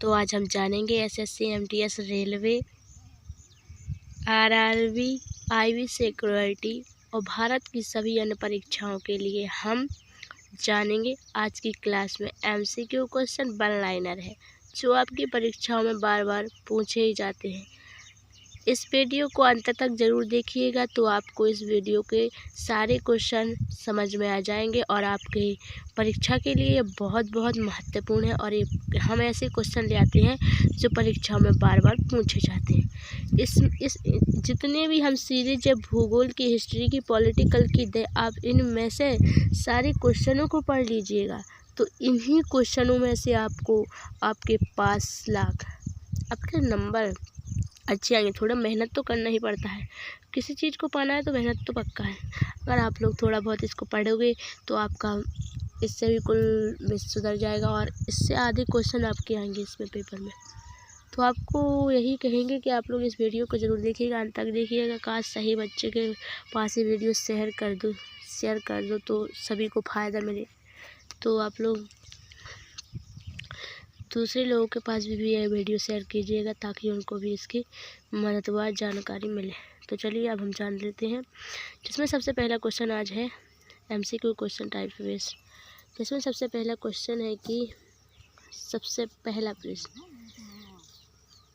तो आज हम जानेंगे SSC, MTS, railway, RRB, IB security और भारत की सभी अन्य परीक्षाओं के लिए हम जानेंगे आज की क्लास में एमसीक्यू क्वेश्चन वन लाइनर है जो आपकी परीक्षाओं में बार बार पूछे ही जाते हैं। इस वीडियो को अंत तक ज़रूर देखिएगा तो आपको इस वीडियो के सारे क्वेश्चन समझ में आ जाएंगे और आपकी परीक्षा के लिए ये बहुत बहुत महत्वपूर्ण है। और ये हम ऐसे क्वेश्चन ले आते हैं जो परीक्षाओं में बार बार पूछे जाते हैं। इस जितने भी हम सीरीज है भूगोल की, हिस्ट्री की, पॉलिटिकल की दे, आप इनमें से सारे क्वेश्चनों को पढ़ लीजिएगा तो इन्हीं क्वेश्चनों में से आपको आपके 5 लाख आपके नंबर अच्छे आएंगे। थोड़ा मेहनत तो करना ही पड़ता है, किसी चीज़ को पाना है तो मेहनत तो पक्का है। अगर आप लोग थोड़ा बहुत इसको पढ़ोगे तो आपका इससे बिल्कुल सुधर जाएगा और इससे आधे क्वेश्चन आपके आएंगे इसमें पेपर में। तो आपको यही कहेंगे कि आप लोग इस वीडियो को ज़रूर देखिएगा, अंत तक देखिएगा। काश सही बच्चे के पास ये वीडियो शेयर कर दो तो सभी को फ़ायदा मिले। तो आप लोग दूसरे लोगों के पास भी ये वीडियो शेयर कीजिएगा ताकि उनको भी इसकी मददगार जानकारी मिले। तो चलिए अब हम जान लेते हैं, जिसमें सबसे पहला क्वेश्चन आज है एमसीक्यू क्वेश्चन टाइप बेस्ड। जिसमें सबसे पहला क्वेश्चन है कि सबसे पहला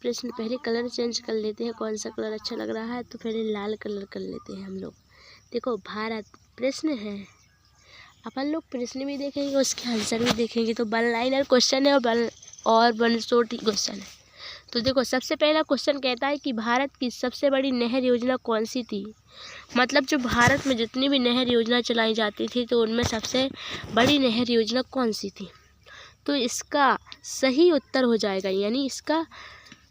प्रश्न पहले कलर चेंज कर लेते हैं, कौन सा कलर अच्छा लग रहा है तो पहले लाल कलर कर लेते हैं हम लोग। देखो भारत प्रश्न है, अपन लोग प्रश्न भी देखेंगे उसके आंसर भी देखेंगे। तो वन लाइनर क्वेश्चन है और वन शॉर्ट क्वेश्चन है। तो देखो सबसे पहला क्वेश्चन कहता है कि भारत की सबसे बड़ी नहर योजना कौन सी थी। मतलब जो भारत में जितनी भी नहर योजना चलाई जाती थी तो उनमें सबसे बड़ी नहर योजना कौन सी थी। तो इसका सही उत्तर हो जाएगा, यानी इसका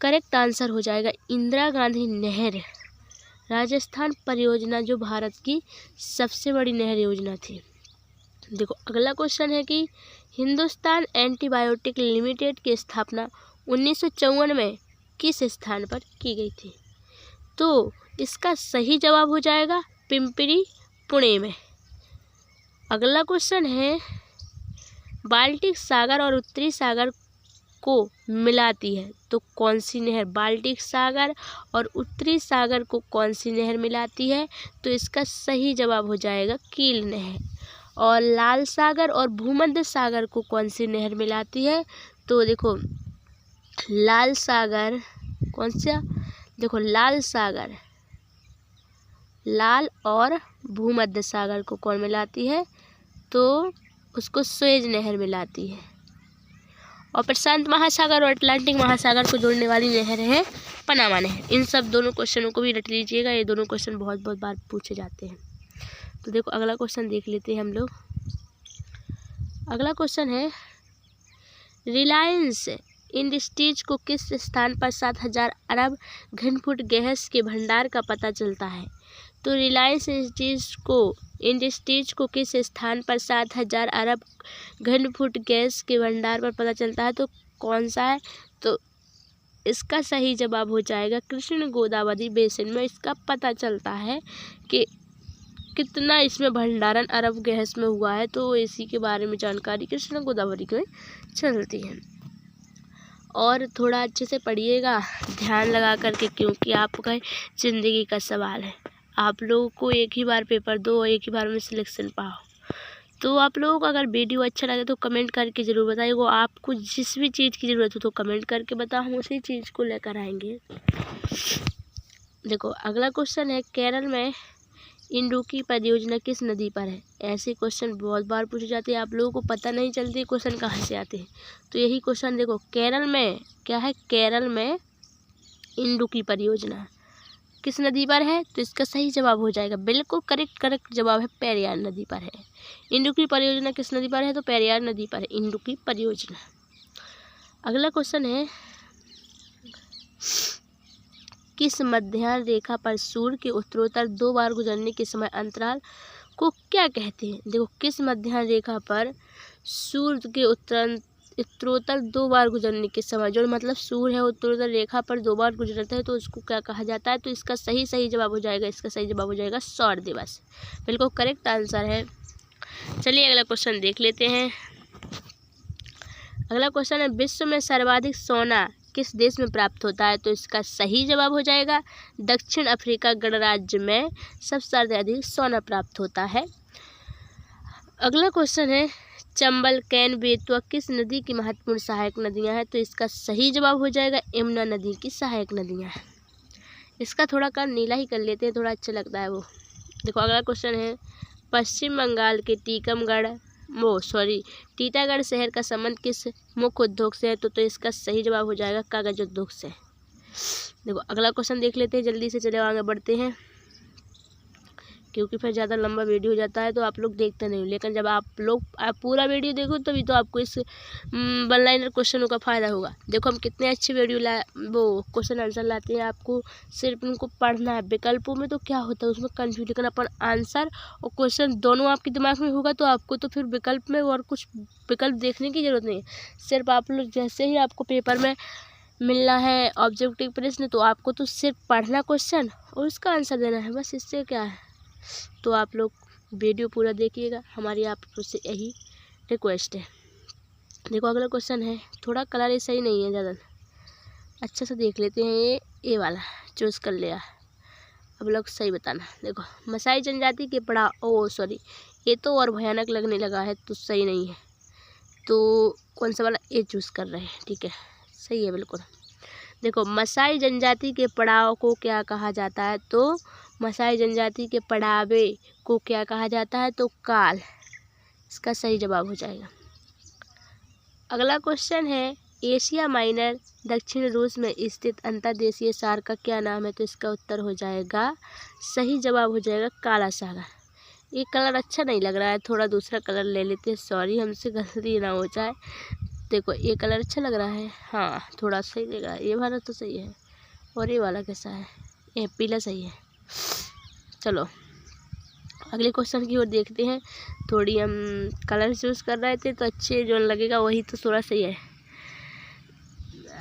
करेक्ट आंसर हो जाएगा इंदिरा गांधी नहर राजस्थान परियोजना, जो भारत की सबसे बड़ी नहर योजना थी। देखो अगला क्वेश्चन है कि हिंदुस्तान एंटीबायोटिक लिमिटेड की स्थापना 1954 में किस स्थान पर की गई थी। तो इसका सही जवाब हो जाएगा पिंपरी, पुणे में। अगला क्वेश्चन है बाल्टिक सागर और उत्तरी सागर को मिलाती है तो कौन सी नहर। बाल्टिक सागर और उत्तरी सागर को कौन सी नहर मिलाती है। तो इसका सही जवाब हो जाएगा कील नहर। और लाल सागर और भूमध्य सागर को कौन सी नहर मिलाती है। तो देखो लाल सागर कौन सा, देखो लाल और भूमध्य सागर को कौन मिलाती है तो उसको सुएज नहर मिलाती है। और प्रशांत महासागर और अटलांटिक महासागर को जोड़ने वाली नहर है पनामा नहर। इन सब दोनों क्वेश्चनों को भी रट लीजिएगा, ये दोनों क्वेश्चन बहुत बहुत बार पूछे जाते हैं। तो देखो अगला क्वेश्चन देख लेते हैं हम लोग। अगला क्वेश्चन है रिलायंस इंडस्ट्रीज को किस स्थान पर 7,000 अरब घनफुट गैस के भंडार का पता चलता है। तो रिलायंस इंडस्ट्रीज को किस स्थान पर 7,000 अरब घनफुट गैस के भंडार पर पता चलता है तो कौन सा है। तो इसका सही जवाब हो जाएगा कृष्ण गोदावरी बेसिन में इसका पता चलता है कि कितना इसमें भंडारण अरब गैस में हुआ है। तो इसी के बारे में जानकारी कृष्ण गोदावरी में चलती है। और थोड़ा अच्छे से पढ़िएगा ध्यान लगा करके, क्योंकि आपका ज़िंदगी का सवाल है। आप लोगों को एक ही बार पेपर दो और एक ही बार में सिलेक्शन पाओ। तो आप लोगों को अगर वीडियो अच्छा लगे तो कमेंट करके ज़रूर बताइएगा। आपको जिस भी चीज़ की ज़रूरत हो तो कमेंट करके बताओ, हम उसी चीज़ को लेकर आएंगे। देखो अगला क्वेश्चन है केरल में इंडुकी परियोजना किस नदी पर है। ऐसे क्वेश्चन बहुत बार पूछे जाते हैं, आप लोगों को पता नहीं चलती क्वेश्चन कहाँ से आते हैं। तो यही क्वेश्चन देखो केरल में क्या है, केरल में इंडुकी परियोजना किस नदी पर है। तो इसका सही जवाब हो जाएगा बिल्कुल करेक्ट जवाब है पेरियार नदी पर है। इंडुकी परियोजना किस नदी पर है तो पेरियार नदी पर है इंडुकी परियोजना। अगला क्वेश्चन है किस मध्याह्न रेखा पर सूर्य के उत्तरोत्तर 2 बार गुजरने के समय अंतराल को क्या कहते हैं। देखो किस मध्याह्न रेखा पर सूर्य के उत्तरोत्तर 2 बार गुजरने के समय, जो मतलब सूर्य है उत्तरोत्तर रेखा पर 2 बार गुजरता है तो उसको क्या कहा जाता है। तो इसका सही जवाब हो जाएगा, इसका सही जवाब हो जाएगा सौर दिवस। बिल्कुल करेक्ट आंसर है। चलिए अगला क्वेश्चन देख लेते हैं। अगला क्वेश्चन है विश्व में सर्वाधिक सोना किस देश में प्राप्त होता है? तो इसका सही जवाब हो जाएगा दक्षिण अफ्रीका गणराज्य में सबसे अधिक सोना प्राप्त होता है। अगला क्वेश्चन है चंबल, कैन, बेतवा किस नदी की महत्वपूर्ण सहायक नदियां हैं? तो इसका सही जवाब हो जाएगा यमुना नदी की सहायक नदियां हैं। इसका थोड़ा कर नीला ही कर लेते हैं, थोड़ा अच्छा लगता है वो। देखो अगला क्वेश्चन है पश्चिम बंगाल के टीटागढ़ शहर का संबंध किस मुख्य उद्योग से है? तो इसका सही जवाब हो जाएगा कागज उद्योग से। देखो अगला क्वेश्चन देख लेते हैं, जल्दी से चले आगे बढ़ते हैं क्योंकि फिर ज़्यादा लंबा वीडियो हो जाता है तो आप लोग देखते नहीं। लेकिन जब आप पूरा वीडियो देखो तभी तो आपको इस वन लाइनर क्वेश्चनों का फ़ायदा होगा। देखो हम कितने अच्छे वीडियो वो क्वेश्चन आंसर लाते हैं, आपको सिर्फ उनको पढ़ना है। विकल्पों में तो क्या होता है उसमें कन्फ्यूज, लेकिन अपन आंसर और क्वेश्चन दोनों आपके दिमाग में होगा तो आपको तो फिर विकल्प में और कुछ विकल्प देखने की ज़रूरत नहीं है। सिर्फ आप लोग जैसे ही आपको पेपर में मिलना है ऑब्जेक्टिव प्रश्न तो आपको तो सिर्फ पढ़ना क्वेश्चन और उसका आंसर देना है, बस। इससे क्या है, तो आप लोग वीडियो पूरा देखिएगा, हमारी आपसे यही रिक्वेस्ट है। देखो अगला क्वेश्चन है, थोड़ा कलर सही नहीं है ज़्यादा, अच्छा से देख लेते हैं। ये वाला चूज़ कर लिया, अब लोग सही बताना। देखो मसाई जनजाति के ये तो और भयानक लगने लगा है तो सही नहीं है, तो कौन सा वाला ये चूज़ कर रहे हैं, ठीक है सही है बिल्कुल। देखो मसाई जनजाति के पड़ाव को क्या कहा जाता है? तो मसाई जनजाति के पड़ावे को क्या कहा जाता है? तो काल, इसका सही जवाब हो जाएगा। अगला क्वेश्चन है एशिया माइनर दक्षिण रूस में स्थित अंतर्देशीय सागर का क्या नाम है? तो इसका उत्तर हो जाएगा सही जवाब हो जाएगा काला सागर। ये कलर अच्छा नहीं लग रहा है, थोड़ा दूसरा कलर ले लेते हैं, सॉरी हमसे गलती ना हो जाए। देखो ये कलर अच्छा लग रहा है, हाँ थोड़ा सही लग रहा है, ये वाला तो सही है और ये वाला कैसा है? ये पीला सही है। चलो अगले क्वेश्चन की ओर देखते हैं। थोड़ी हम कलर चूज़ कर रहे थे तो अच्छे जो लगेगा वही तो थोड़ा सही है।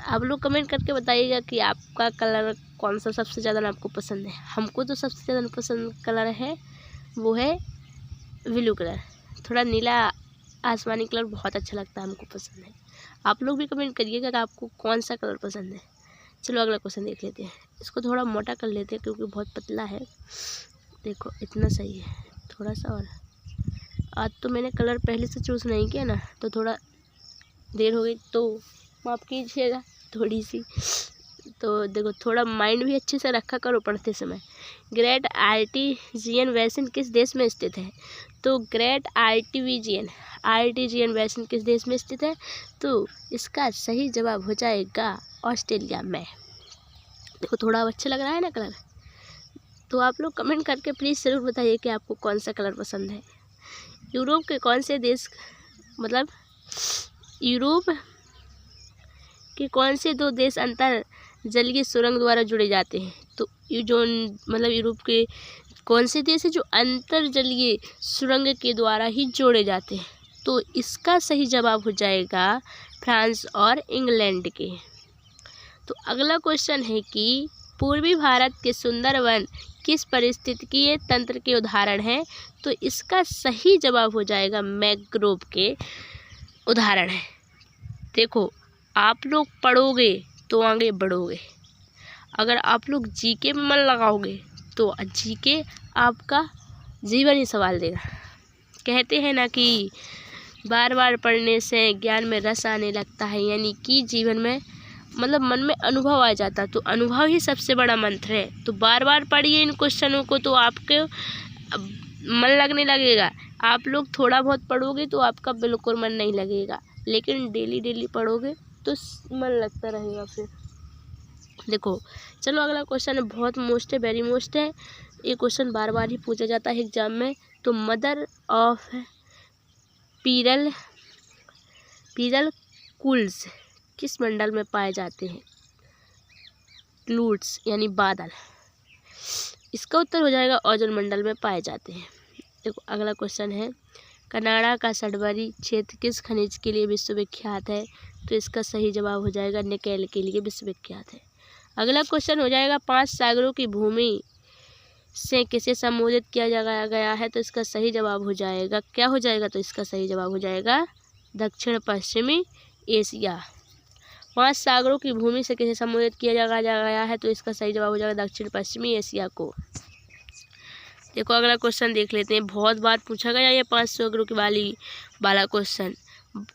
आप लोग कमेंट करके बताइएगा कि आपका कलर कौन सा सबसे ज़्यादा आपको पसंद है। हमको तो सबसे ज़्यादा पसंद कलर है वो है ब्लू कलर, थोड़ा नीला आसमानी कलर बहुत अच्छा लगता है, हमको पसंद है। आप लोग भी कमेंट करिएगा कि आपको कौन सा कलर पसंद है। चलो अगला क्वेश्चन देख लेते हैं, इसको थोड़ा मोटा कर लेते हैं क्योंकि बहुत पतला है। देखो इतना सही है, थोड़ा सा और। आज तो मैंने कलर पहले से चूज़ नहीं किया ना तो थोड़ा देर हो गई, तो माफ़ कीजिएगा थोड़ी सी। तो देखो थोड़ा माइंड भी अच्छे से रखा करो पढ़ते समय। ग्रेट आर्टिजियन बेसिन किस देश में स्थित है? तो ग्रेट आर्टिजियन बेसिन किस देश में स्थित है? तो इसका सही जवाब हो जाएगा ऑस्ट्रेलिया में। देखो थोड़ा अच्छा लग रहा है ना कलर, तो आप लोग कमेंट करके प्लीज़ ज़रूर बताइए कि आपको कौन सा कलर पसंद है। यूरोप के कौन से देश यूरोप के कौन से दो देश अंतर जलीय सुरंग द्वारा जुड़े जाते हैं? तो यूरोप के कौन से देश है जो अंतर जलीय सुरंग के द्वारा ही जोड़े जाते हैं? तो इसका सही जवाब हो जाएगा फ्रांस और इंग्लैंड के। तो अगला क्वेश्चन है कि पूर्वी भारत के सुंदर वन किस पारिस्थितिकीय तंत्र के उदाहरण हैं? तो इसका सही जवाब हो जाएगा मैंग्रोव के उदाहरण है। देखो आप लोग पढ़ोगे तो आगे बढ़ोगे, अगर आप लोग जीके में मन लगाओगे तो जीके आपका जीवन ही संभाल देगा। कहते हैं ना कि बार बार पढ़ने से ज्ञान में रस आने लगता है, यानी कि जीवन में मन में अनुभव आ जाता, तो अनुभव ही सबसे बड़ा मंत्र है। तो बार बार पढ़िए इन क्वेश्चनों को तो आपके मन लगने लगेगा। आप लोग थोड़ा बहुत पढ़ोगे तो आपका बिल्कुल मन नहीं लगेगा, लेकिन डेली पढ़ोगे तो मन लगता रहेगा फिर। देखो चलो अगला क्वेश्चन है, बहुत मोस्ट है, वेरी मोस्ट है। ये क्वेश्चन बार बार ही पूछा जाता है एग्जाम में। तो मदर ऑफ पीरल कूल्स किस मंडल में पाए जाते हैं? क्लूड्स यानी बादल, इसका उत्तर हो जाएगा ओजोन मंडल में पाए जाते हैं। देखो अगला क्वेश्चन है, कनाडा का सडबरी क्षेत्र किस खनिज के लिए विश्वविख्यात है? तो इसका सही जवाब हो जाएगा निकेल के लिए विश्वविख्यात है। अगला क्वेश्चन हो जाएगा, 5 सागरों की भूमि से किसे संबोधित किया गया है? तो इसका सही जवाब हो जाएगा क्या हो जाएगा? तो इसका सही जवाब हो जाएगा दक्षिण पश्चिमी एशिया। 5 सागरों की भूमि से किसे संबोधित किया गया है, तो इसका सही जवाब हो जाएगा दक्षिण पश्चिमी एशिया को। देखो अगला क्वेश्चन देख लेते हैं, बहुत बार पूछा गया ये 5 सागरों की वाला क्वेश्चन,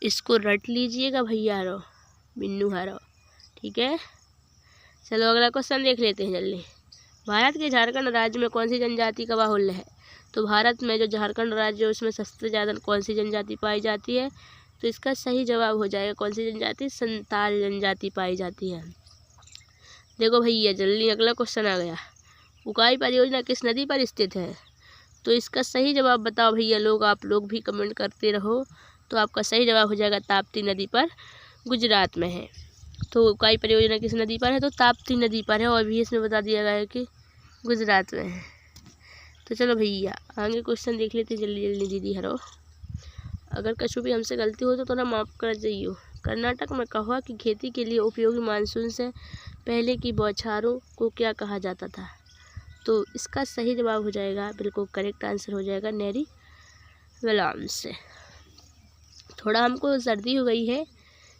इसको रट लीजिएगा भैया रो बिन्नू हारो, ठीक है। चलो अगला क्वेश्चन देख लेते हैं जल्दी। भारत के झारखंड राज्य में कौन सी जनजाति का बाहुल्य है, तो भारत में जो झारखंड राज्य है उसमें सबसे ज़्यादा कौन सी जनजाति पाई जाती है, तो इसका सही जवाब हो जाएगा कौन सी जनजाति, संताल जनजाति पाई जाती है। देखो भैया जल्दी अगला क्वेश्चन आ गया, उकाई परियोजना किस नदी पर स्थित है, तो इसका सही जवाब बताओ भैया लोग, आप लोग भी कमेंट करते रहो। तो आपका सही जवाब हो जाएगा ताप्ती नदी पर, गुजरात में है। तो उकाई परियोजना किस नदी पर है, तो ताप्ती नदी पर है, और भी इसमें बता दिया गया है कि गुजरात में है। तो चलो भैया आगे क्वेश्चन देख लेते जल्दी जल्दी दीदी हरो। अगर कछु भी हमसे गलती हो तो थोड़ा माफ़ कर जाइयो। कर्नाटक में कहा कि खेती के लिए उपयोगी मानसून से पहले की बौछारों को क्या कहा जाता था, तो इसका सही जवाब हो जाएगा, बिल्कुल करेक्ट आंसर हो जाएगा नेरी विलियम्स से। थोड़ा हमको सर्दी हो गई है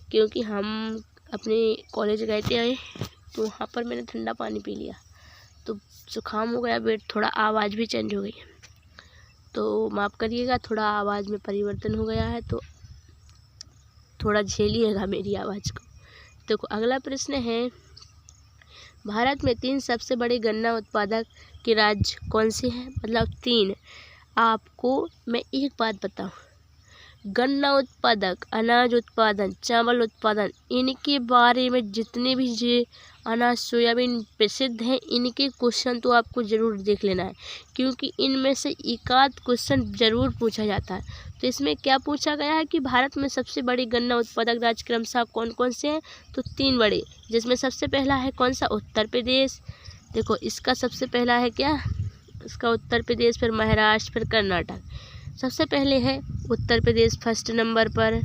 क्योंकि हम अपने कॉलेज गए थे तो वहाँ पर मैंने ठंडा पानी पी लिया, तो जुकाम हो गया, वेट थोड़ा आवाज़ भी चेंज हो गई है, तो माफ़ करिएगा, थोड़ा आवाज़ में परिवर्तन हो गया है, तो थोड़ा झेलिएगा मेरी आवाज़ को। देखो अगला प्रश्न है, भारत में 3 सबसे बड़े गन्ना उत्पादक के राज्य कौन से हैं, मतलब 3। आपको मैं एक बात बताऊं, गन्ना उत्पादक, अनाज उत्पादन, चावल उत्पादन, इनके बारे में जितने भी ये अनाज सोयाबीन प्रसिद्ध हैं, इनके क्वेश्चन तो आपको ज़रूर देख लेना है, क्योंकि इनमें से एक आध क्वेश्चन ज़रूर पूछा जाता है। तो इसमें क्या पूछा गया है कि भारत में सबसे बड़े गन्ना उत्पादक राज्य क्रमशः कौन कौन से हैं, तो 3 बड़े, जिसमें सबसे पहला है कौन सा, उत्तर प्रदेश। देखो इसका सबसे पहला है क्या, इसका उत्तर प्रदेश, फिर महाराष्ट्र, फिर कर्नाटक। सबसे पहले है उत्तर प्रदेश फर्स्ट नंबर पर,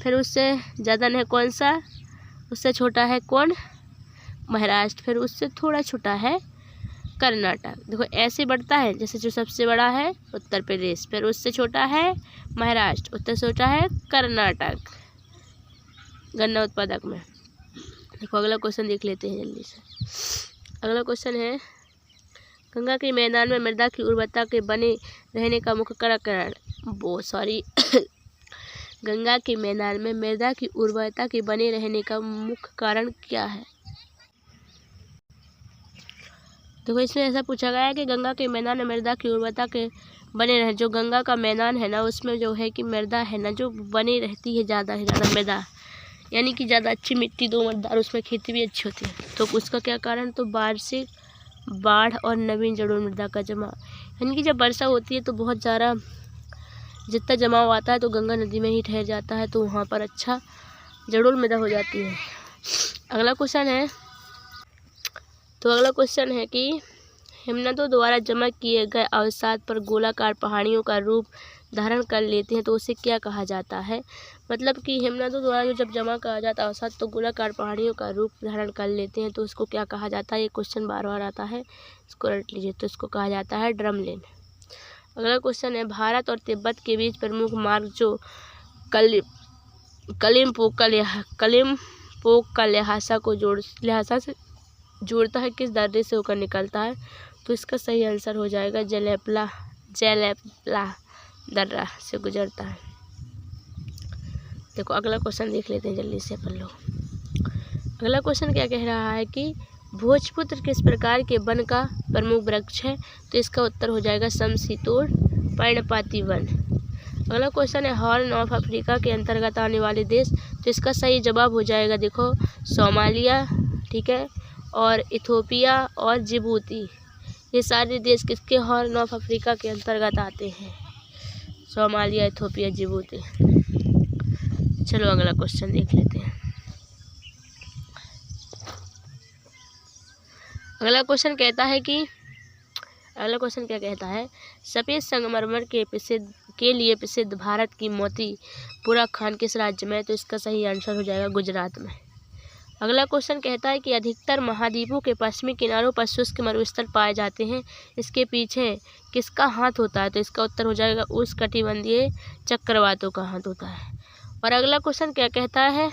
फिर उससे ज़्यादा है कौन सा, उससे छोटा है कौन, महाराष्ट्र, फिर उससे थोड़ा छोटा है कर्नाटक। देखो ऐसे बढ़ता है, जैसे जो सबसे बड़ा है उत्तर प्रदेश, फिर उससे छोटा है महाराष्ट्र, उससे छोटा है कर्नाटक गन्ना उत्पादक में। देखो अगला क्वेश्चन देख लेते हैं जल्दी से। अगला क्वेश्चन है, गंगा के मैदान में मृदा की उर्वरता के बने रहने का मुख्य कारण, गंगा के मैदान में मृदा की उर्वरता के बने रहने का मुख्य कारण क्या है। देखो इसमें ऐसा पूछा गया है कि गंगा के मैदान में मृदा की उर्वरता के बने रहे, जो गंगा का मैदान है ना उसमें जो है कि मृदा है ना जो बनी रहती है, ज़्यादा से ज़्यादा मृदा, यानी कि ज़्यादा अच्छी मिट्टी दोमटदार, उसमें खेती भी अच्छी होती है। तो उसका क्या कारण, तो बाढ़ और नवीन जलोढ़ मृदा का जमाव, यानी कि जब वर्षा होती है तो बहुत ज़्यादा जितना जमाव आता है तो गंगा नदी में ही ठहर जाता है, तो वहाँ पर अच्छा जलोढ़ मृदा हो जाती है। अगला क्वेश्चन है कि हिमनदों द्वारा जमा किए गए अवसाद पर गोलाकार पहाड़ियों का रूप धारण कर लेते हैं, तो उसे क्या कहा जाता है। मतलब कि हिमनदों द्वारा जब जमा करा जाता है अवसाद तो गोलाकार पहाड़ियों का रूप धारण कर लेते हैं, तो उसको क्या कहा जाता है। ये क्वेश्चन बार बार आता है, इसको रट लीजिए। तो इसको कहा जाता है ड्रमलिन। अगला क्वेश्चन है, भारत और तिब्बत के बीच प्रमुख मार्ग जो कलिमपोंग का ल्हासा से जोड़ता है, किस दर्रे से होकर निकलता है। तो इसका सही आंसर हो जाएगा जलेपला दर्रा से गुजरता है। देखो अगला क्वेश्चन देख लेते हैं जल्दी से अपन लोग। अगला क्वेश्चन क्या कह रहा है कि भोजपुत्र किस प्रकार के वन का प्रमुख वृक्ष है। तो इसका उत्तर हो जाएगा समशीतोष्ण पर्णपाती वन। अगला क्वेश्चन है, हॉर्न ऑफ अफ्रीका के अंतर्गत आने वाले देश। तो इसका सही जवाब हो जाएगा देखो सोमालिया, ठीक है, और इथोपिया और जिबूती। ये सारे देश किसके हॉर्न ऑफ अफ्रीका के अंतर्गत आते हैं, सोमालिया, इथोपिया, जिबूती। चलो अगला क्वेश्चन देख लेते हैं। अगला क्वेश्चन क्या कहता है, सफ़ेद संगमरमर के लिए प्रसिद्ध भारत की मोतीपुरा खान किस राज्य में है। तो इसका सही आंसर हो जाएगा गुजरात में। अगला क्वेश्चन कहता है कि अधिकतर महाद्वीपों के पश्चिमी किनारों पर शुष्क मरुस्थल पाए जाते हैं, इसके पीछे किसका हाथ होता है। तो इसका उत्तर हो जाएगा उष्णकटिबंधीय चक्रवातों का हाथ होता है। और अगला क्वेश्चन क्या कहता है,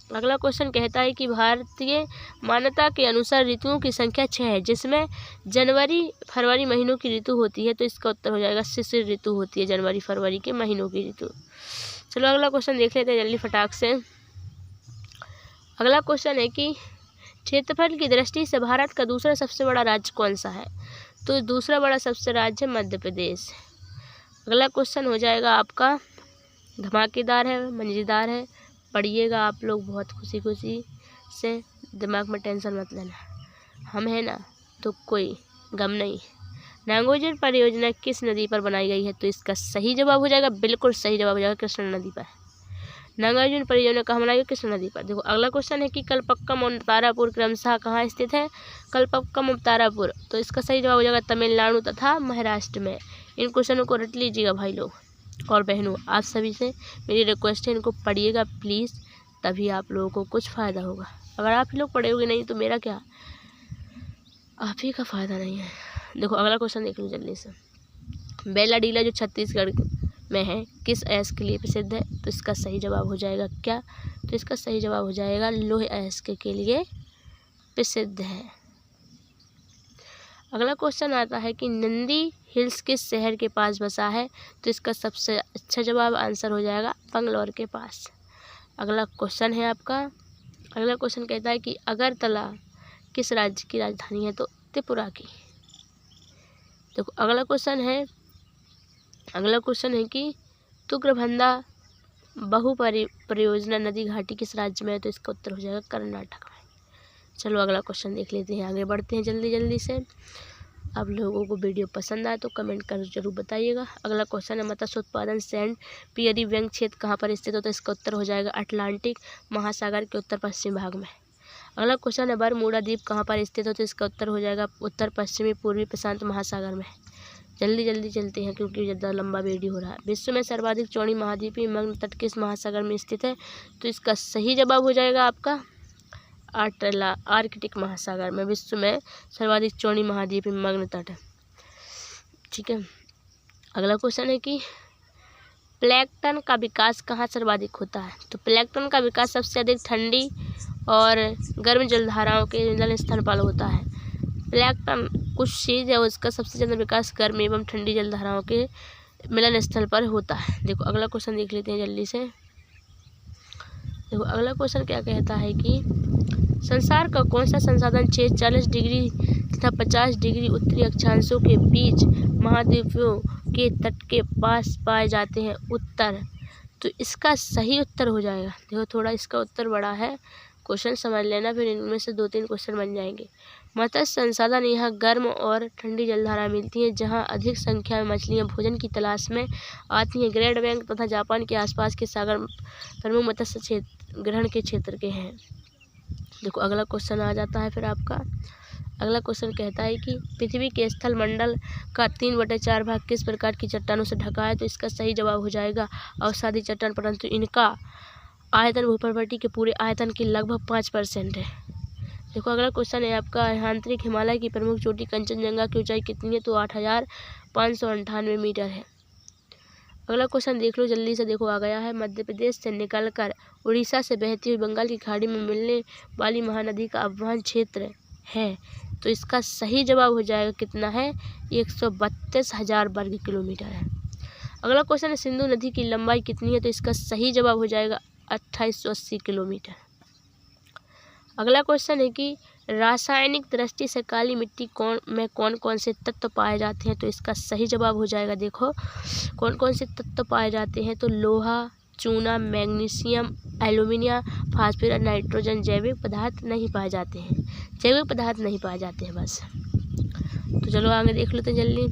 अगला क्वेश्चन कहता है कि भारतीय मान्यता के अनुसार ऋतुओं की संख्या 6 है, जिसमें जनवरी फरवरी महीनों की ऋतु होती है। तो इसका उत्तर हो जाएगा शिशिर ऋतु होती है, जनवरी फरवरी के महीनों की ऋतु। चलो अगला क्वेश्चन देख लेते हैं जल्दी फटाक से। अगला क्वेश्चन है कि क्षेत्रफल की दृष्टि से भारत का दूसरा सबसे बड़ा राज्य कौन सा है? तो दूसरा बड़ा सबसे राज्य मध्य प्रदेश। अगला क्वेश्चन हो जाएगा आपका धमाकेदार है, मज़ेदार है, पढ़िएगा आप लोग बहुत खुशी खुशी से, दिमाग में टेंशन मत लेना, हम है ना, तो कोई गम नहीं। नागार्जुन परियोजना किस नदी पर बनाई गई है? तो इसका सही जवाब हो जाएगा, बिल्कुल सही जवाब हो जाएगा, कृष्णा नदी पर। नागार्जुन परियोजना कहाँ बनाई गई? कृष्णा नदी पर। देखो अगला क्वेश्चन है कि कल्पक्कम और तारापुर क्रमशः कहाँ स्थित है? कल्पक्कम और तारापुर, तो इसका सही जवाब हो जाएगा तमिलनाडु तथा महाराष्ट्र में। इन क्वेश्चनों को रट लीजिएगा भाई लोग और बहनों, आप सभी से मेरी रिक्वेस्ट है, इनको पढ़िएगा प्लीज़, तभी आप लोगों को कुछ फ़ायदा होगा। अगर आप ही लोग पढ़ोगे नहीं तो मेरा क्या, आप ही का फ़ायदा नहीं है। देखो अगला क्वेश्चन देख लो जल्दी से। बेलाडीला जो छत्तीसगढ़ में है किस अयस्क के लिए प्रसिद्ध है? तो इसका सही जवाब हो जाएगा क्या? तो इसका सही जवाब हो जाएगा लोह अयस्क के लिए प्रसिद्ध है। अगला क्वेश्चन आता है कि नंदी हिल्स किस शहर के पास बसा है? तो इसका सबसे अच्छा जवाब आंसर हो जाएगा बंगलौर के पास। अगला क्वेश्चन है आपका, अगला क्वेश्चन कहता है कि अगरतला किस राज्य की राजधानी है? तो त्रिपुरा की। देखो अगला क्वेश्चन है कि तुंगभद्रा परियोजना नदी घाटी किस राज्य में है? तो इसका उत्तर हो जाएगा कर्नाटक में। चलो अगला क्वेश्चन देख लेते हैं, आगे बढ़ते हैं जल्दी जल्दी से। आप लोगों को वीडियो पसंद आए तो कमेंट कर जरूर बताइएगा। अगला क्वेश्चन है मत्स्य उत्पादन सेंट पियरी व्यंग क्षेत्र कहाँ पर स्थित हो? तो इसका उत्तर हो जाएगा अटलांटिक महासागर के उत्तर पश्चिम भाग में। अगला क्वेश्चन है बरमूडा द्वीप कहाँ पर स्थित हो? तो इसका उत्तर हो जाएगा उत्तर पश्चिमी पूर्वी प्रशांत महासागर में। जल्दी जल्दी चलते हैं क्योंकि ज़्यादा लंबा वीडियो हो रहा है। विश्व में सर्वाधिक चौड़ी महाद्वीपीय मग्न तट किस महासागर में स्थित है? तो इसका सही जवाब हो जाएगा आपका आर्कटिक महासागर में विश्व में सर्वाधिक चौड़ी महाद्वीपीय मग्न तट है। ठीक है, अगला क्वेश्चन है कि प्लैंकटन का विकास कहाँ सर्वाधिक होता है? तो प्लैंकटन का विकास सबसे अधिक ठंडी और गर्म जलधाराओं के मिलन स्थल पर होता है। प्लैंकटन कुछ चीज़ है उसका सबसे ज़्यादा विकास गर्म एवं ठंडी जलधाराओं के मिलन स्थल पर होता है। देखो अगला क्वेश्चन देख लेते हैं जल्दी से। देखो अगला क्वेश्चन क्या कहता है कि संसार का कौन सा संसाधन 40 डिग्री तथा 50 डिग्री उत्तरी अक्षांशों के बीच महाद्वीपों के तट के पास पाए जाते हैं? उत्तर, तो इसका सही उत्तर हो जाएगा, देखो थोड़ा इसका उत्तर बड़ा है, क्वेश्चन समझ लेना, फिर इनमें से 2-3 क्वेश्चन बन जाएंगे। मत्स्य संसाधन यहाँ गर्म और ठंडी जलधारा मिलती हैं, जहाँ अधिक संख्या में मछलियाँ भोजन की तलाश में आती हैं। ग्रेट बैंक तथा जापान के आसपास के सागर प्रमुख मत्स्य ग्रहण के क्षेत्र के हैं। देखो अगला क्वेश्चन आ जाता है फिर आपका। अगला क्वेश्चन कहता है कि पृथ्वी के स्थल मंडल का 3/4 भाग किस प्रकार की चट्टानों से ढका है? तो इसका सही जवाब हो जाएगा अवसादी चट्टान, परंतु इनका आयतन भूप्रवृत्ति के पूरे आयतन के लगभग 5% है। देखो अगला क्वेश्चन है आपका आंतरिक हिमालय की प्रमुख चोटी कंचनजंगा की ऊंचाई कितनी है? तो 8,598 मीटर है। अगला क्वेश्चन देख लो जल्दी से, देखो आ गया है। मध्य प्रदेश से निकलकर उड़ीसा से बहती हुई बंगाल की खाड़ी में मिलने वाली महानदी का अववाहन क्षेत्र है? तो इसका सही जवाब हो जाएगा कितना है? 132,000 वर्ग किलोमीटर है। अगला क्वेश्चन है सिंधु नदी की लंबाई कितनी है? तो इसका सही जवाब हो जाएगा 2880 किलोमीटर। अगला क्वेश्चन है कि रासायनिक दृष्टि से काली मिट्टी में कौन कौन से तत्व पाए जाते हैं? तो इसका सही जवाब हो जाएगा, देखो कौन कौन से तत्व पाए जाते हैं। तो लोहा, चूना, मैग्नीशियम, एल्यूमिनियम, फास्फोरस, नाइट्रोजन। जैविक पदार्थ नहीं पाए जाते हैं, जैविक पदार्थ नहीं पाए जाते हैं बस। तो चलो आगे देख लेते हैं जल्दी।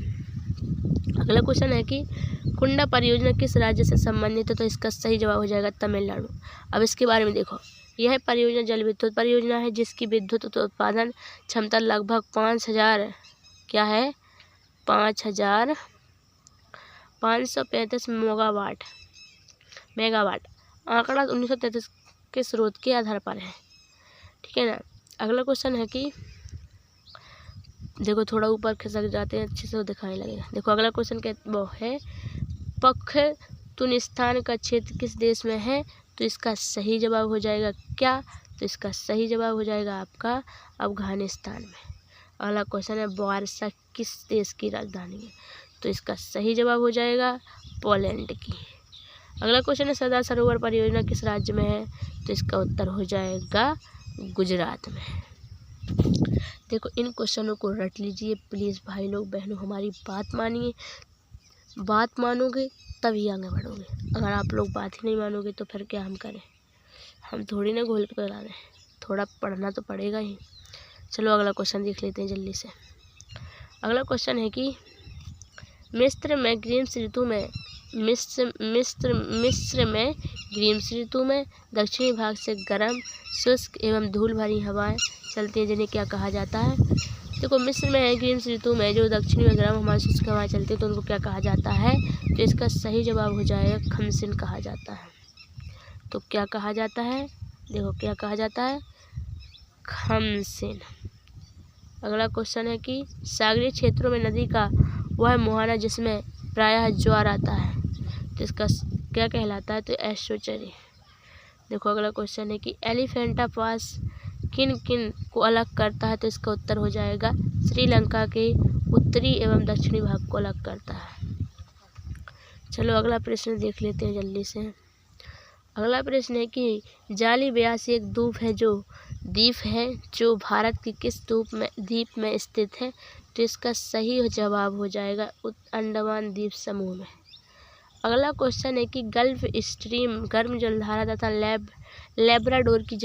अगला क्वेश्चन है कि कुंडा परियोजना किस राज्य से संबंधित है? तो इसका सही जवाब हो जाएगा तमिलनाडु। अब इसके बारे में देखो, यह परियोजना जल विद्युत परियोजना है जिसकी विद्युत उत्पादन क्षमता लगभग 5,535 मेगावाट आंकड़ा 1933 के स्रोत के आधार पर है। ठीक है ना। अगला क्वेश्चन है कि देखो थोड़ा ऊपर खिसक जाते हैं, अच्छे से दिखाने लगेगा। देखो अगला क्वेश्चन वो है पख्तूनिस्तान का क्षेत्र किस देश में है? तो तो इसका सही जवाब हो जाएगा क्या? तो इसका सही जवाब हो जाएगा आपका अफगानिस्तान में। अगला क्वेश्चन है वारसा किस देश की राजधानी है? तो इसका सही जवाब हो जाएगा पोलैंड की। अगला क्वेश्चन है सरदार सरोवर परियोजना किस राज्य में है? तो इसका उत्तर हो जाएगा गुजरात में। देखो इन क्वेश्चनों को रट लीजिए प्लीज़ भाई लोग बहनों, हमारी बात मानिए। बात मानोगे तभी आगे बढ़ोगे, अगर आप लोग बात ही नहीं मानोगे तो फिर क्या हम करें? हम थोड़ी ना घोल कर आ रहे हैं, थोड़ा पढ़ना तो पड़ेगा ही। चलो अगला क्वेश्चन देख लेते हैं जल्दी से। अगला क्वेश्चन है कि मिस्र में ग्रीष्म ऋतु में दक्षिणी भाग से गर्म शुष्क एवं धूल भरी हवाएं चलती हैं जिन्हें क्या कहा जाता है? देखो मिस्र में ग्रीष्म ऋतु में जो दक्षिणी में गर्म हवाएं शुष्क हवाएं चलती हैं तो उनको क्या कहा जाता है? तो इसका सही जवाब हो जाएगा खमसिन कहा जाता है। तो क्या कहा जाता है? देखो क्या कहा जाता है? खमसिन। अगला क्वेश्चन है कि सागरीय क्षेत्रों में नदी का वह मुहाना जिसमें प्रायः ज्वार आता है तो इसका क्या कहलाता है? तो एस्चुरी। देखो अगला क्वेश्चन है कि एलिफेंटा पास किन किन को अलग करता है? तो इसका उत्तर हो जाएगा श्रीलंका के उत्तरी एवं दक्षिणी भाग को अलग करता है। चलो अगला प्रश्न देख लेते हैं जल्दी से। अगला प्रश्न है कि जाली ब्यास एक द्वीप है जो भारत की किस द्वीप में स्थित है? तो इसका सही जवाब हो जाएगा अंडमान द्वीप समूह में। अगला क्वेश्चन है कि गल्फ स्ट्रीम गर्म जलधारा तथा लेब्राडोर की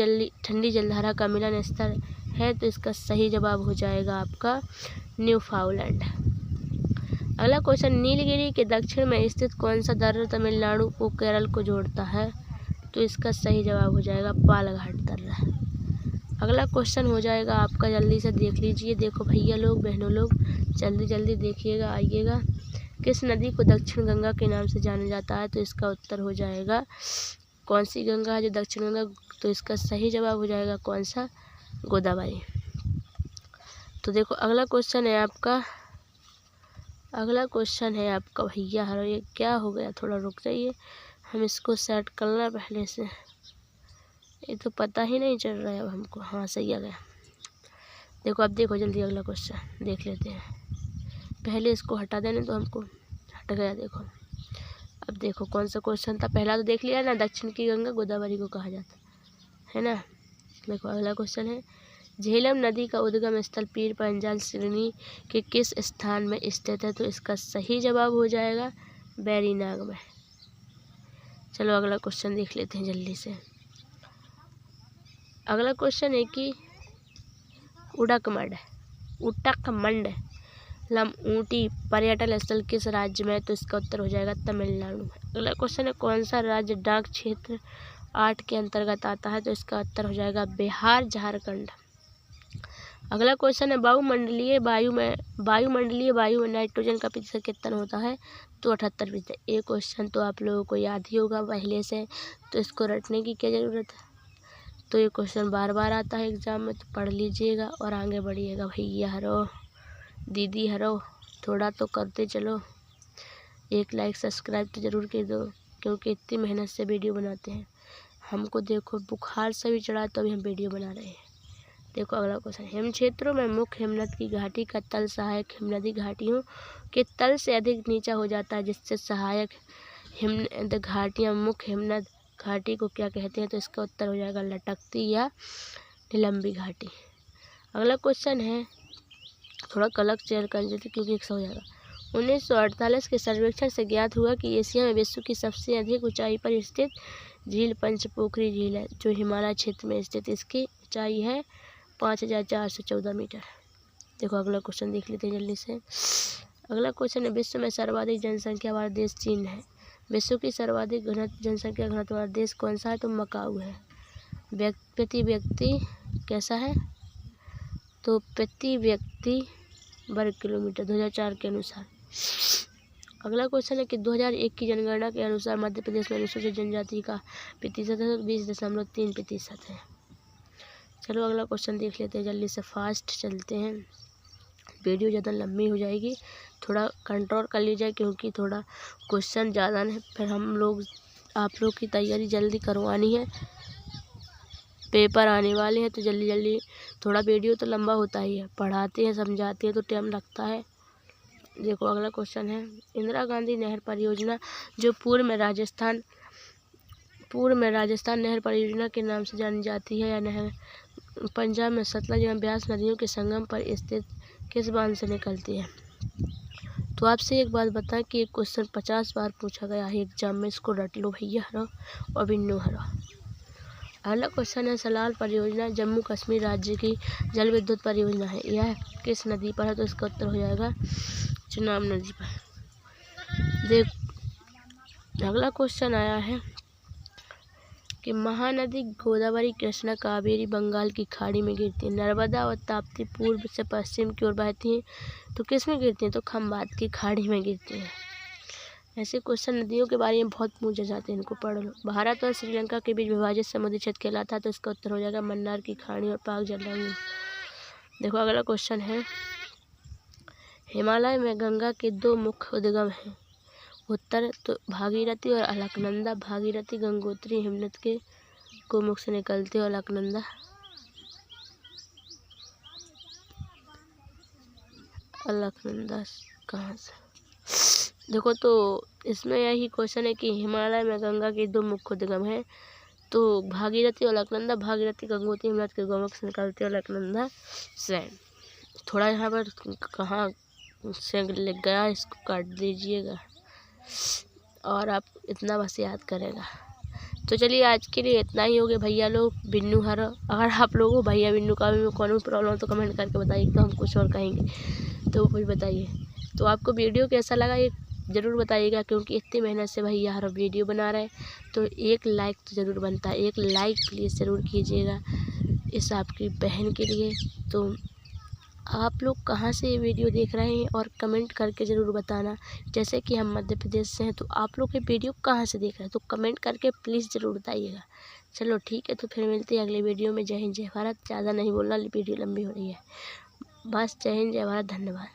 ठंडी जलधारा का मिलन स्थल है तो इसका सही जवाब हो जाएगा आपका न्यूफाउंडलैंड। अगला क्वेश्चन नीलगिरी के दक्षिण में स्थित कौन सा दर्रा तमिलनाडु को केरल को जोड़ता है? तो इसका सही जवाब हो जाएगा पालघाट दर्रा। अगला क्वेश्चन हो जाएगा आपका, जल्दी से देख लीजिए। देखो भैया लोग बहनों लोग जल्दी जल्दी देखिएगा, आइएगा। किस नदी को दक्षिण गंगा के नाम से जाना जाता है? तो इसका उत्तर हो जाएगा कौन सी गंगा है जो दक्षिण गंगा? तो इसका सही जवाब हो जाएगा कौन सा? गोदावरी। तो देखो अगला क्वेश्चन है आपका भैया हरो, ये क्या हो गया? थोड़ा रुक जाइए, हम इसको सेट करना पहले से, ये तो पता ही नहीं चल रहा है अब हमको। हाँ सही आ गया। देखो अब देखो जल्दी अगला क्वेश्चन देख लेते हैं। पहले इसको हटा देने तो हमको हट गया। देखो अब देखो कौन सा क्वेश्चन था, पहला तो देख लिया ना, दक्षिण की गंगा गोदावरी को कहा जाता है ना। देखो अगला क्वेश्चन है झेलम नदी का उद्गम स्थल पीर पंजाल श्रेणी के किस स्थान में स्थित है? तो इसका सही जवाब हो जाएगा बैरीनाग में। चलो अगला क्वेश्चन देख लेते हैं जल्दी से। अगला क्वेश्चन है कि उटकमंड लमऊटी पर्यटन स्थल किस राज्य में है? तो इसका उत्तर हो जाएगा तमिलनाडु में। अगला क्वेश्चन है कौन सा राज्य डाक क्षेत्र 8 के अंतर्गत आता है? तो इसका उत्तर हो जाएगा बिहार झारखंड। अगला क्वेश्चन है वायुमंडलीय वायु में नाइट्रोजन का प्रतिशत कितना होता है? तो 78%। ये क्वेश्चन तो आप लोगों को याद ही होगा पहले से, तो इसको रटने की क्या ज़रूरत है। तो ये क्वेश्चन बार बार आता है एग्ज़ाम में, तो पढ़ लीजिएगा और आगे बढ़िएगा भैया हरो दीदी हरो, थोड़ा तो करते चलो। एक लाइक सब्सक्राइब तो ज़रूर कर दो, क्योंकि इतनी मेहनत से वीडियो बनाते हैं। हमको देखो बुखार से भी चढ़ा तो भी हम वीडियो बना रहे हैं। देखो अगला क्वेश्चन, हिम क्षेत्रों में मुख्य हिमनद की घाटी का तल सहायक हिमनदी घाटियों के तल से अधिक नीचा हो जाता है, जिससे सहायक हिमनद घाटियाँ मुख्य हिमनद घाटी को क्या कहते हैं? तो इसका उत्तर हो जाएगा लटकती या निलंबी घाटी। अगला क्वेश्चन है, थोड़ा कलर चेयर कर लेते क्योंकि एक हो जाएगा। 1948 के सर्वेक्षण से ज्ञात हुआ कि एशिया में विश्व की सबसे अधिक ऊंचाई पर स्थित झील पंचपोखरी झील है, जो हिमालय क्षेत्र में स्थित। इसकी ऊंचाई है 5414 मीटर। देखो अगला क्वेश्चन देख लेते हैं जल्दी से। अगला क्वेश्चन है विश्व में सर्वाधिक जनसंख्या वाला देश चीन है। विश्व की सर्वाधिक जनसंख्या घनत्व वाला देश कौन सा है? तो मकाऊ है। प्रति व्यक्ति कैसा है? तो प्रति व्यक्ति वर्ग किलोमीटर 2004 के अनुसार। अगला क्वेश्चन है कि 2001 की जनगणना के अनुसार मध्य प्रदेश में अनुसूचित जनजाति का प्रतिशत है 20.3% है। चलो अगला क्वेश्चन देख लेते हैं जल्दी से, फास्ट चलते हैं, वीडियो ज़्यादा लंबी हो जाएगी, थोड़ा कंट्रोल कर लीजिए क्योंकि थोड़ा क्वेश्चन ज़्यादा है, फिर हम लोग आप लोग की तैयारी जल्दी करवानी है, पेपर आने वाले हैं तो जल्दी जल्दी। थोड़ा वीडियो तो लंबा होता ही है, पढ़ाते हैं समझाते हैं तो टाइम लगता है। देखो अगला क्वेश्चन है, इंदिरा गांधी नहर परियोजना जो पूर्व में राजस्थान नहर परियोजना के नाम से जानी जाती है, यह नहर पंजाब में सतलज एवं ब्यास नदियों के संगम पर स्थित किस बांध से निकलती है? तो आपसे एक बात बताएं कि एक क्वेश्चन 50 बार पूछा गया है एग्जाम में, इसको रट लो भैया हरो और बिन्नू हरो। अगला क्वेश्चन है, सलाल परियोजना जम्मू कश्मीर राज्य की जल विद्युत परियोजना है, यह किस नदी पर है? तो इसका उत्तर हो जाएगा चेनाब नदी पर। देख अगला क्वेश्चन आया है कि महानदी गोदावरी कृष्णा कावेरी बंगाल की खाड़ी में गिरती है, नर्मदा और ताप्ती पूर्व से पश्चिम की ओर बहती हैं, तो किस में गिरती हैं? तो खंबात की खाड़ी में गिरती हैं। ऐसे क्वेश्चन नदियों के बारे में बहुत पूछे जाते हैं, इनको पढ़ लो। भारत और श्रीलंका के बीच विभाजित समुद्री क्षेत्र कहलाता है, तो इसका उत्तर हो जाएगा मन्नार की खाड़ी और पाक जलवायु। देखो अगला क्वेश्चन है, हिमालय में गंगा के 2 मुख्य उद्गम हैं, उत्तर तो भागीरथी और अलकनंदा। भागीरथी गंगोत्री हिमनद के गोमुख से निकलती है और अलकनंदा कहाँ से? देखो तो इसमें यही क्वेश्चन है कि हिमालय में गंगा के 2 मुख्य उद्गम हैं, तो भागीरथी और अलकनंदा। भागीरथी गंगोत्री हिमनद के गोमुख से निकलती है और अलकनंदा से। थोड़ा यहाँ पर कहाँ से लिख गया, इसको काट दीजिएगा और आप इतना बस याद करेगा। तो चलिए आज के लिए इतना ही हो गया भैया लोग बिन्नू हर। अगर आप लोगों को भैया बिन्नू का भी कौन भी प्रॉब्लम हो तो कमेंट करके बताइए, तो हम कुछ और कहेंगे तो कुछ बताइए। तो आपको वीडियो कैसा लगा ये ज़रूर बताइएगा, क्योंकि इतनी मेहनत से भैया हर वीडियो बना रहे हैं तो एक लाइक तो ज़रूर बनता है। एक लाइक प्लीज़ ज़रूर कीजिएगा इस आपकी बहन के लिए। तो आप लोग कहाँ से ये वीडियो देख रहे हैं और कमेंट करके ज़रूर बताना। जैसे कि हम मध्य प्रदेश से हैं तो आप लोग ये वीडियो कहाँ से देख रहे हैं तो कमेंट करके प्लीज़ ज़रूर बताइएगा। चलो ठीक है, तो फिर मिलते हैं अगले वीडियो में। जय हिंद जय भारत। ज़्यादा नहीं बोलना, वीडियो लंबी हो रही है। बस जय हिंद जय भारत, धन्यवाद।